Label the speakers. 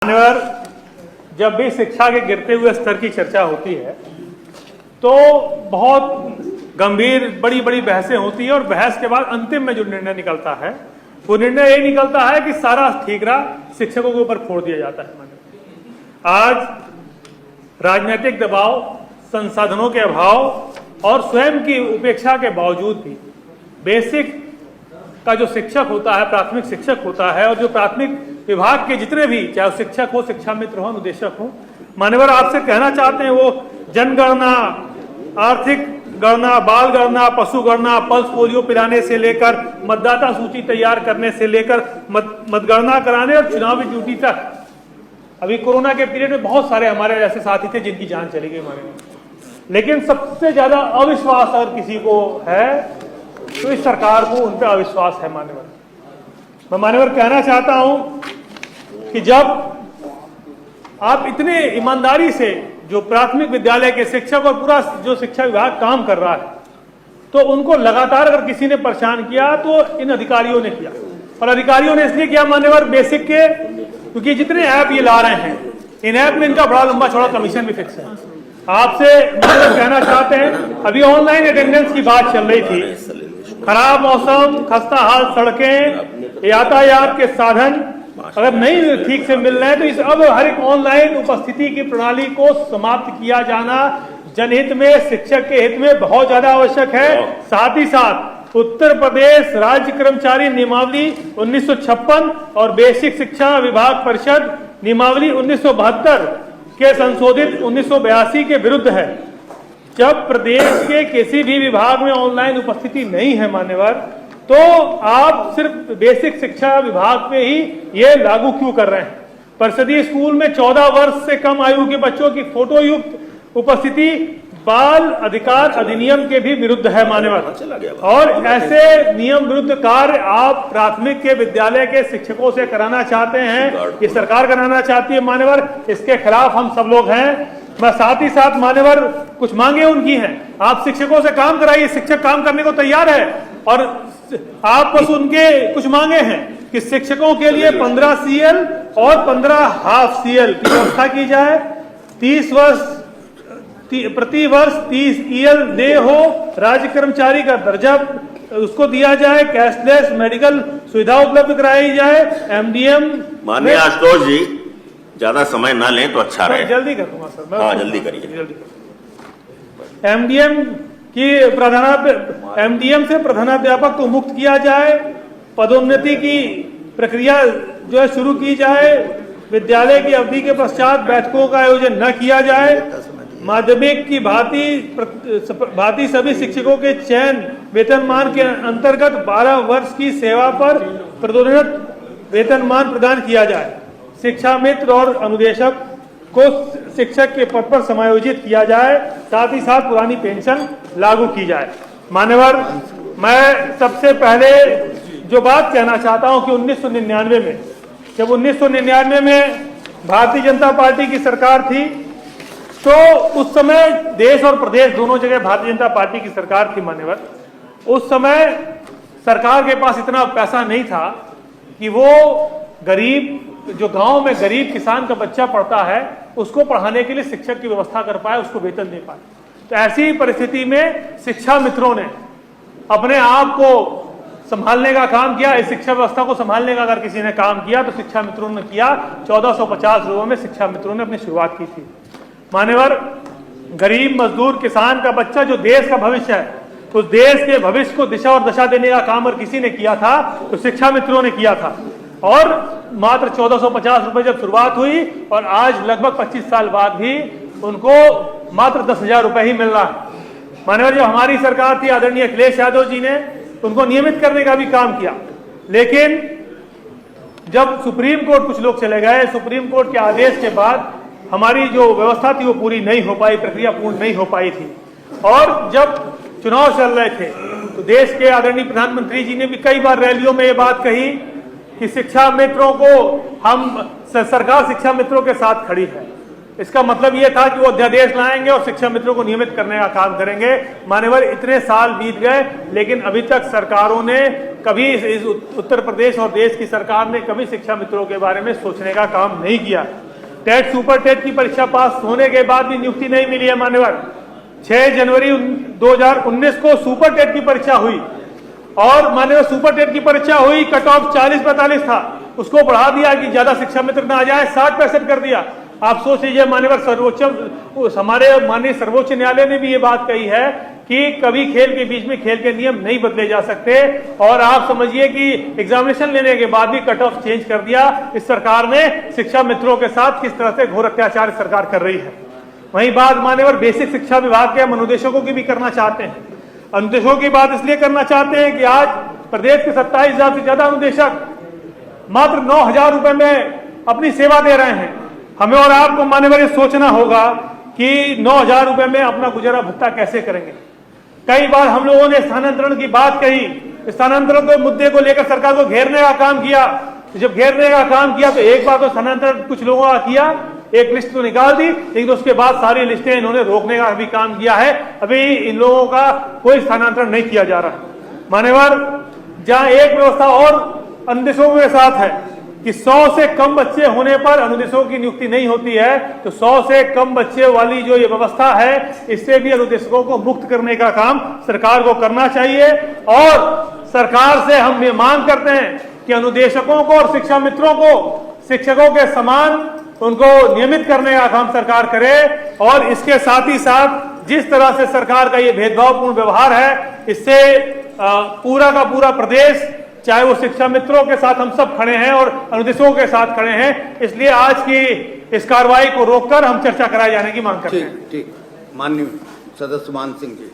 Speaker 1: मान्यवर, जब भी शिक्षा के गिरते हुए स्तर की चर्चा होती है तो बहुत गंभीर बड़ी बड़ी बहसें होती है और बहस के बाद अंतिम में जो निर्णय निकलता है वो निर्णय ये निकलता है कि सारा ठीक रहा, शिक्षकों के ऊपर फोड़ दिया जाता है। आज राजनीतिक दबाव, संसाधनों के अभाव और स्वयं की उपेक्षा के बावजूद भी बेसिक का जो शिक्षक होता है, प्राथमिक शिक्षक होता है, और जो प्राथमिक विभाग के जितने भी, चाहे शिक्षक हो, शिक्षा मित्र हो, अनुदेशक हो, मान्यवर आपसे कहना चाहते हैं वो जनगणना, आर्थिक गणना, बाल गणना, पशु गणना, पल्स पोलियो पिलाने से लेकर मतदाता सूची तैयार करने से लेकर मतगणना कराने और चुनावी ड्यूटी तक। अभी कोरोना के पीरियड में बहुत सारे हमारे ऐसे साथी थे जिनकी जान चली गई मान्यवर, लेकिन सबसे ज्यादा अविश्वास अगर किसी को है तो इस सरकार को उन पर अविश्वास है। मान्यवर, मैं मान्यवर कहना चाहता हूं कि जब आप इतने ईमानदारी से जो प्राथमिक विद्यालय के शिक्षक और पूरा जो शिक्षा विभाग काम कर रहा है, तो उनको लगातार अगर किसी ने परेशान किया तो इन अधिकारियों ने किया। और अधिकारियों ने इसलिए किया मान्यवर बेसिक के, क्योंकि जितने ऐप ये ला रहे हैं, इन ऐप में इनका बड़ा लंबा चौड़ा कमीशन भी फिक्स है। आपसे कहना चाहते हैं, अभी ऑनलाइन अटेंडेंस की बात चल रही थी, खराब मौसम, खस्ता हाल सड़कें, यातायात के साधन अगर नहीं ठीक से मिल रहे हैं तो इस अब हर एक ऑनलाइन उपस्थिति की प्रणाली को समाप्त किया जाना जनहित में, शिक्षक के हित में बहुत ज्यादा आवश्यक है। साथ ही साथ उत्तर प्रदेश राज्य कर्मचारी नियमावली 1956 और बेसिक शिक्षा विभाग परिषद नियमावली 1972 के संशोधित 1982 के विरुद्ध है। जब प्रदेश के किसी भी विभाग में ऑनलाइन उपस्थिति नहीं है मान्यवर, तो आप सिर्फ बेसिक शिक्षा विभाग पे ही ये लागू क्यों कर रहे हैं? परिषदीय स्कूल में 14 वर्ष से कम आयु के बच्चों की फोटो युक्त उपस्थिति बाल अधिकार अधिनियम के भी विरुद्ध है मान्यवर। और ऐसे नियम विरुद्ध कार्य आप प्राथमिक के विद्यालय के शिक्षकों से कराना चाहते हैं, ये सरकार कराना चाहती है मान्यवर, इसके खिलाफ हम सब लोग हैं। मैं साथ ही साथ मान्यवर कुछ मांगे उनकी हैं, आप शिक्षकों से काम कराइए, शिक्षक काम करने को तैयार है, और आप बस उनके कुछ मांगे हैं कि शिक्षकों के लिए 15 CL और 15 हाफ CL की व्यवस्था की जाए, 30 वर्ष प्रति वर्ष 30 EL दे हो, राज्य कर्मचारी का दर्जा उसको दिया जाए, कैशलेस मेडिकल सुविधा उपलब्ध कराई जाए, MDM।
Speaker 2: माननीय आशुतोष जी, ज्यादा समय ना लें तो अच्छा रहे।
Speaker 1: जल्दी कर दूंगा सर।
Speaker 2: हाँ, जल्दी करिए।
Speaker 1: MDM की MDM से प्रधानाध्यापक को मुक्त किया जाए, पदोन्नति की प्रक्रिया जो है शुरू की जाए, विद्यालय की अवधि के पश्चात बैठकों का आयोजन न किया जाए, माध्यमिक की भांति सभी शिक्षकों के चयन वेतनमान के अंतर्गत 12 वर्ष की सेवा पर पदोन्नत वेतनमान प्रदान किया जाए, शिक्षा मित्र और अनुदेशक को शिक्षक के पद पर समायोजित किया जाए, साथ ही साथ पुरानी पेंशन लागू की जाए। मान्यवर, मैं सबसे पहले जो बात कहना चाहता हूं कि 1999 में, जब 1999 में भारतीय जनता पार्टी की सरकार थी, तो उस समय देश और प्रदेश दोनों जगह भारतीय जनता पार्टी की सरकार थी मान्यवर। उस समय सरकार के पास इतना पैसा नहीं था कि वो गरीब, जो गांव में गरीब किसान का बच्चा पढ़ता है, उसको पढ़ाने के लिए शिक्षक की व्यवस्था कर पाए, उसको वेतन दे पाए। तो ऐसी परिस्थिति में शिक्षा मित्रों ने अपने आप को संभालने का काम किया। इस शिक्षा व्यवस्था को संभालने का अगर किसी ने काम किया तो शिक्षा मित्रों ने किया। 1450 रुपये में शिक्षा मित्रों ने अपनी शुरुआत की थी मान्यवर। गरीब मजदूर किसान का बच्चा जो देश का भविष्य है, उस देश के भविष्य को दिशा और दशा देने का काम अगर किसी ने किया था तो शिक्षा मित्रों ने किया था। और मात्र 1450 रुपए जब शुरुआत हुई, और आज लगभग 25 साल बाद भी उनको मात्र 10,000 रुपए ही मिल रहा है मान्यवर। जो हमारी सरकार थी आदरणीय अखिलेश यादव जी ने उनको नियमित करने का भी काम किया, लेकिन जब सुप्रीम कोर्ट कुछ लोग चले गए, सुप्रीम कोर्ट के आदेश के बाद हमारी जो व्यवस्था थी वो पूरी नहीं हो पाई, प्रक्रिया पूर्ण नहीं हो पाई थी। और जब चुनाव चल रहे थे तो देश के आदरणीय प्रधानमंत्री जी ने भी कई बार रैलियों में ये बात कही कि शिक्षा मित्रों को सरकार शिक्षा मित्रों के साथ खड़ी है। इसका मतलब ये था कि वो अध्यादेश लाएंगे और शिक्षा मित्रों को नियमित करने का काम करेंगे। मान्यवर, इतने साल बीत गए लेकिन अभी तक सरकारों ने कभी इस उत्तर प्रदेश और देश की सरकार ने कभी शिक्षा मित्रों के बारे में सोचने का काम नहीं किया। टेट सुपर टेट की परीक्षा पास होने के बाद भी नियुक्ति नहीं मिली है मान्यवर। 6 जनवरी 2019 को सुपर टेट की परीक्षा हुई और मान्यवर सुपर टेट की परीक्षा हुई, कट ऑफ 40-45 था, उसको बढ़ा दिया कि ज्यादा शिक्षा मित्र ना आ जाए, 60% कर दिया। आप सोच लीजिए मान्यवर हमारे माननीय सर्वोच्च न्यायालय ने भी ये बात कही है कि कभी खेल के बीच में खेल के नियम नहीं बदले जा सकते, और आप समझिए कि एग्जामिनेशन लेने के बाद भी कट ऑफ चेंज कर दिया। इस सरकार ने शिक्षा मित्रों के साथ किस तरह से घोर अत्याचार सरकार कर रही है। वहीं बात मान्यवर बेसिक शिक्षा विभाग के हम अनुदेशकों की भी करना चाहते हैं। अनुदेशकों की बात इसलिए करना चाहते हैं कि आज प्रदेश के 27,000 से ज्यादा अनुदेशक मात्र 9,000 रुपए में अपनी सेवा दे रहे हैं। हमें और आपको मान्यवर ये सोचना होगा कि 9,000 रुपए में अपना गुजारा भत्ता कैसे करेंगे। कई बार हम लोगों ने स्थानांतरण की बात कही, स्थानांतरण के मुद्दे को लेकर सरकार को घेरने का काम किया। जब घेरने का काम किया तो एक बार तो स्थानांतरण कुछ लोगों का किया, एक लिस्ट तो निकाल दी, लेकिन उसके बाद सारी लिस्टें इन्होंने रोकने का भी काम किया है। अभी इन लोगों का कोई स्थानांतरण नहीं किया जा रहा है। मान्यवर, जहां एक व्यवस्था और अनुदेशों के साथ है कि 100 से कम बच्चे होने पर अनुदेशकों की नियुक्ति नहीं होती है, तो 100 से कम बच्चे वाली जो ये व्यवस्था है, इससे भी अनुदेशकों को मुक्त करने का काम सरकार को करना चाहिए। और सरकार से हम ये मांग करते हैं कि अनुदेशकों को और शिक्षा मित्रों को शिक्षकों के समान उनको नियमित करने का काम सरकार करे। और इसके साथ ही साथ जिस तरह से सरकार का ये भेदभावपूर्ण व्यवहार है, इससे पूरा का पूरा प्रदेश, चाहे वो शिक्षा मित्रों के साथ हम सब खड़े हैं और अनुदेशकों के साथ खड़े हैं। इसलिए आज की इस कार्रवाई को रोककर हम चर्चा कराए जाने की मांग करते हैं।
Speaker 3: ठीक, माननीय सदस्य मान सिंह जी।